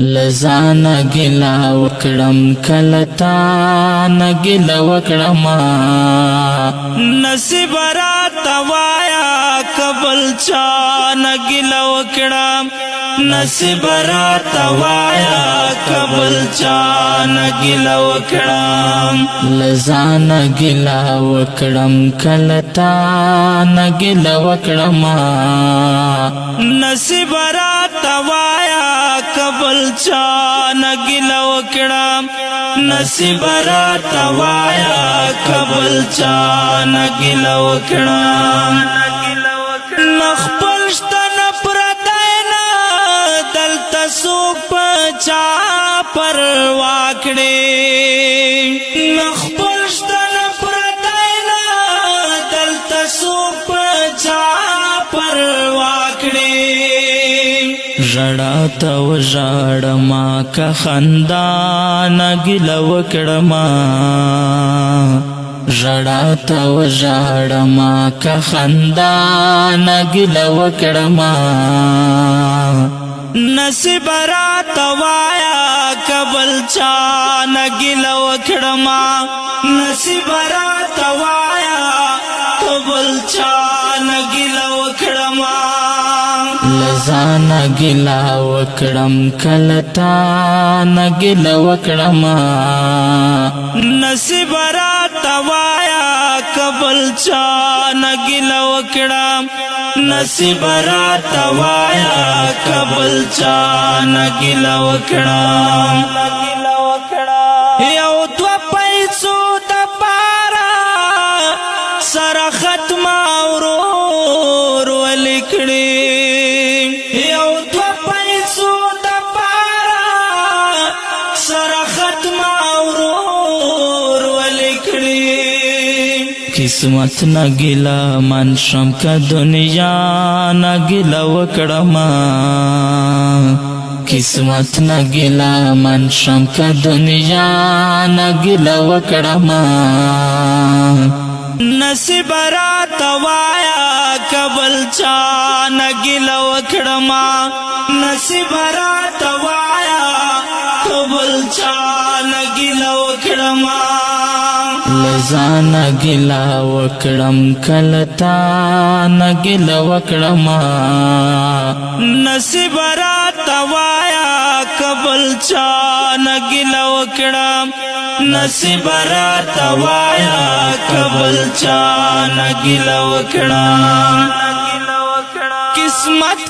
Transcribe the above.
لزانا گلا وکڑم کلتا نگلا وکڑما نصیب رات وایا قبل چا نگلا وکڑم نصیب رات وایا قبل چا نگلا وکڑم لزانا گلا وکڑم کلتا نگلا وکڑما نصیب رات وایا قبل چا نگلا وکڑم نصیب رات وایا قبل چا نگلا وکڑم نخپل شتن پردائنا دلتا سوک پچا پروا کړې نخپل شتن پردائنا دلتا سوک پچا پروا کړې ژړا ته وژاړما که خندا نګیله وکړما ژړا ته وژاړما که خندا نګیله وکړما نصیب راته وایا که بل چا نګیله وکړما نصیب راته وایا که بل چا نګیله وکړما لزانا گلا وکڑم کلتا نگلا وکڑما نصیب رات وایا قبل چا نگلا وکڑم نصیب رات وایا قبل چا نگلا وکڑم یو دو پیسو دپارا سر ختم ورور ولکڑی قسمت نگلا منشم کا دنیا نگلا وکڑما قسمت نگلا منشم کا دنیا نگلا وکڑما نصیب رات وایا قبل چا نگلا وکڑما نصیب رات وایا قبل چا نگلا وکڑما لزانا گلا وکڑم کلتا نگلا وکڑما نصیب رات وایا قبل چا نگلا وکڑم نصیب رات وایا قبل چا نگلا وکڑم قسمت